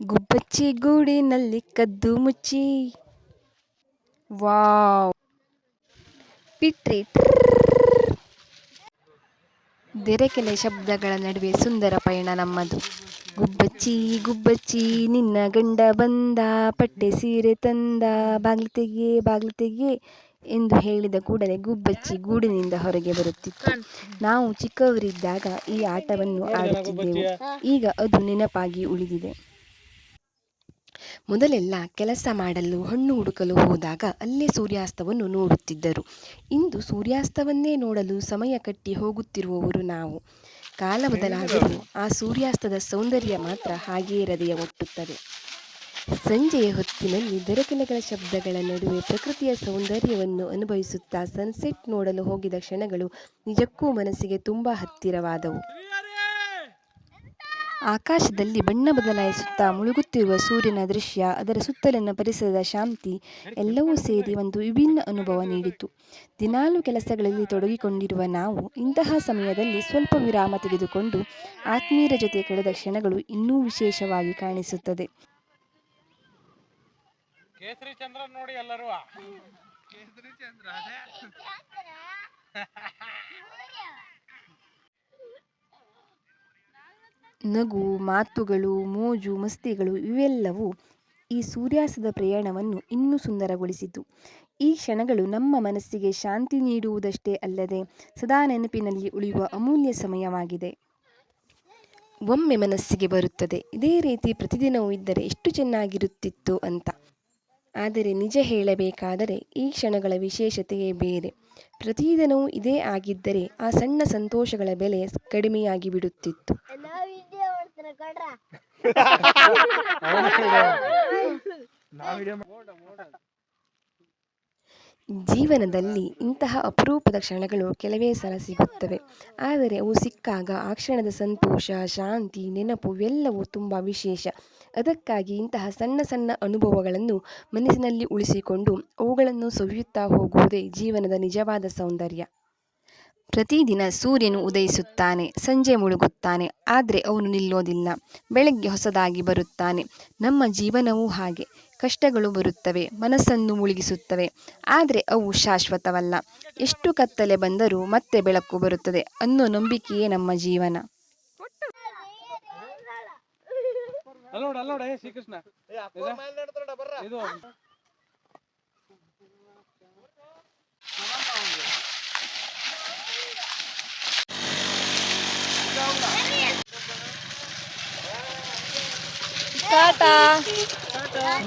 ಗುಬ್ಬಚ್ಚಿ ಗೂಡಿನಲ್ಲಿ ಕದ್ದು ಮುಚ್ಚಿ. ವಾವ್! ಪಿಟ್ರಿ ದೆರೆಕೆಲೆ ಶಬ್ದಗಳ ನಡುವೆ ಸುಂದರ ಪಯಣ ನಮ್ಮದು. ಗುಬ್ಬಚ್ಚಿ ಗುಬ್ಬಚ್ಚಿ ನಿನ್ನ ಗಂಡ ಬಂದ, ಪಟ್ಟೆ ಸೀರೆ ತಂದ, ಬಾಗ್ಲು ತೆಗೆ ಬಾಗ್ಲು ತೆಗೆ ಎಂದು ಹೇಳಿದ ಕೂಡಲೇ ಗುಬ್ಬಚ್ಚಿ ಗೂಡಿನಿಂದ ಹೊರಗೆ ಬರುತ್ತಿತ್ತು. ನಾವು ಚಿಕ್ಕವರಿದ್ದಾಗ ಈ ಆಟವನ್ನು ಆಡುತ್ತಿದ್ದೆವು. ಈಗ ಅದು ನೆನಪಾಗಿ ಉಳಿದಿದೆ. ಮೊದಲೆಲ್ಲ ಕೆಲಸ ಮಾಡಲು ಹಣ್ಣು ಹುಡುಕಲು ಹೋದಾಗ ಅಲ್ಲೇ ಸೂರ್ಯಾಸ್ತವನ್ನು ನೋಡುತ್ತಿದ್ದರು. ಇಂದು ಸೂರ್ಯಾಸ್ತವನ್ನೇ ನೋಡಲು ಸಮಯ ಕಟ್ಟಿ ಹೋಗುತ್ತಿರುವವರು ನಾವು. ಕಾಲ ಬದಲಾದರೂ ಆ ಸೂರ್ಯಾಸ್ತದ ಸೌಂದರ್ಯ ಮಾತ್ರ ಹಾಗೇ ಹೃದಯ ಮುಟ್ಟುತ್ತದೆ. ಸಂಜೆಯ ಹೊತ್ತಿನಲ್ಲಿ ದೆರೆಕೆಲೆಗಳ ಶಬ್ದಗಳ ನಡುವೆ ಪ್ರಕೃತಿಯ ಸೌಂದರ್ಯವನ್ನು ಅನುಭವಿಸುತ್ತಾ ಸನ್ಸೆಟ್ ನೋಡಲು ಹೋಗಿದ ಕ್ಷಣಗಳು ನಿಜಕ್ಕೂ ಮನಸ್ಸಿಗೆ ತುಂಬ ಹತ್ತಿರವಾದವು. ಆಕಾಶದಲ್ಲಿ ಬಣ್ಣ ಬದಲಾಯಿಸುತ್ತಾ ಮುಳುಗುತ್ತಿರುವ ಸೂರ್ಯನ ದೃಶ್ಯ, ಅದರ ಸುತ್ತಲಿನ ಪರಿಸರದ ಶಾಂತಿ ಎಲ್ಲವೂ ಸೇರಿ ಒಂದು ವಿಭಿನ್ನ ಅನುಭವ ನೀಡಿತು. ದಿನಾಲೂ ಕೆಲಸಗಳಲ್ಲಿ ತೊಡಗಿಕೊಂಡಿರುವ ನಾವು ಇಂತಹ ಸಮಯದಲ್ಲಿ ಸ್ವಲ್ಪ ವಿರಾಮ ತೆಗೆದುಕೊಂಡು ಆತ್ಮೀಯರ ಜೊತೆ ಕಳೆದ ಕ್ಷಣಗಳು ಇನ್ನೂ ವಿಶೇಷವಾಗಿ ಕಾಣಿಸುತ್ತದೆ. ನಗು, ಮಾತುಗಳು, ಮೋಜು ಮಸ್ತಿಗಳು ಇವೆಲ್ಲವೂ ಈ ಸೂರ್ಯಾಸ್ತದ ಪ್ರಯಾಣವನ್ನು ಇನ್ನೂ ಸುಂದರಗೊಳಿಸಿತು. ಈ ಕ್ಷಣಗಳು ನಮ್ಮ ಮನಸ್ಸಿಗೆ ಶಾಂತಿ ನೀಡುವುದಷ್ಟೇ ಅಲ್ಲದೆ ಸದಾ ನೆನಪಿನಲ್ಲಿ ಉಳಿಯುವ ಅಮೂಲ್ಯ ಸಮಯವಾಗಿದೆ. ಒಮ್ಮೆ ಮನಸ್ಸಿಗೆ ಬರುತ್ತದೆ, ಇದೇ ರೀತಿ ಪ್ರತಿದಿನವೂ ಇದ್ದರೆ ಎಷ್ಟು ಚೆನ್ನಾಗಿರುತ್ತಿತ್ತು ಅಂತ. ಆದರೆ ನಿಜ ಹೇಳಬೇಕಾದರೆ ಈ ಕ್ಷಣಗಳ ವಿಶೇಷತೆಯೇ ಬೇರೆ. ಪ್ರತಿದಿನವೂ ಇದೇ ಆಗಿದ್ದರೆ ಆ ಸಣ್ಣ ಸಂತೋಷಗಳ ಬೆಲೆ ಕಡಿಮೆಯಾಗಿ ಬಿಡುತ್ತಿತ್ತು. ಜೀವನದಲ್ಲಿ ಇಂತಹ ಅಪರೂಪದ ಕ್ಷಣಗಳು ಕೆಲವೇ ಸಲ ಸಿಗುತ್ತವೆ. ಆದರೆ ಅವು ಸಿಕ್ಕಾಗ ಆ ಕ್ಷಣದ ಸಂತೋಷ, ಶಾಂತಿ, ನೆನಪು ಇವೆಲ್ಲವೂ ತುಂಬ ವಿಶೇಷ. ಅದಕ್ಕಾಗಿ ಇಂತಹ ಸಣ್ಣ ಸಣ್ಣ ಅನುಭವಗಳನ್ನು ಮನಸ್ಸಿನಲ್ಲಿ ಉಳಿಸಿಕೊಂಡು ಅವುಗಳನ್ನು ಸವಿಯುತ್ತಾ ಹೋಗುವುದೇ ಜೀವನದ ನಿಜವಾದ ಸೌಂದರ್ಯ. ಪ್ರತಿದಿನ ಸೂರ್ಯನು ಉದಯಿಸುತ್ತಾನೆ, ಸಂಜೆ ಮುಳುಗುತ್ತಾನೆ, ಆದರೆ ಅವನು ನಿಲ್ಲೋದಿಲ್ಲ. ಬೆಳಗ್ಗೆ ಹೊಸದಾಗಿ ಬರುತ್ತಾನೆ. ನಮ್ಮ ಜೀವನವೂ ಹಾಗೆ. ಕಷ್ಟಗಳು ಬರುತ್ತವೆ, ಮನಸ್ಸನ್ನು ಮುಳುಗಿಸುತ್ತವೆ, ಆದರೆ ಅವು ಶಾಶ್ವತವಲ್ಲ. ಎಷ್ಟು ಕತ್ತಲೆ ಬಂದರೂ ಮತ್ತೆ ಬೆಳಕು ಬರುತ್ತದೆ ಅನ್ನೋ ನಂಬಿಕೆಯೇ ನಮ್ಮ ಜೀವನ.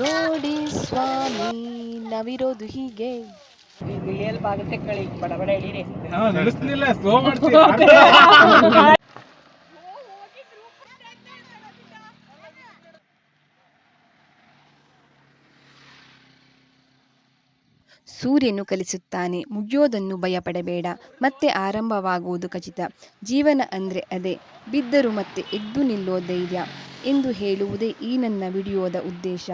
ನೋಡಿ ಸ್ವಾಮಿ, ನಾವಿರೋದು ಹೀಗೆ. ಸೂರ್ಯನು ಕಲಿಸುತ್ತಾನೆ, ಮುಗಿಯೋದನ್ನು ಭಯಪಡಬೇಡ, ಮತ್ತೆ ಆರಂಭವಾಗುವುದು ಖಚಿತ. ಜೀವನ ಅಂದರೆ ಅದೇ, ಬಿದ್ದರೂ ಮತ್ತೆ ಎದ್ದು ನಿಲ್ಲೋ ಧೈರ್ಯ ಎಂದು ಹೇಳುವುದೇ ಈ ನನ್ನ ವಿಡಿಯೋದ ಉದ್ದೇಶ.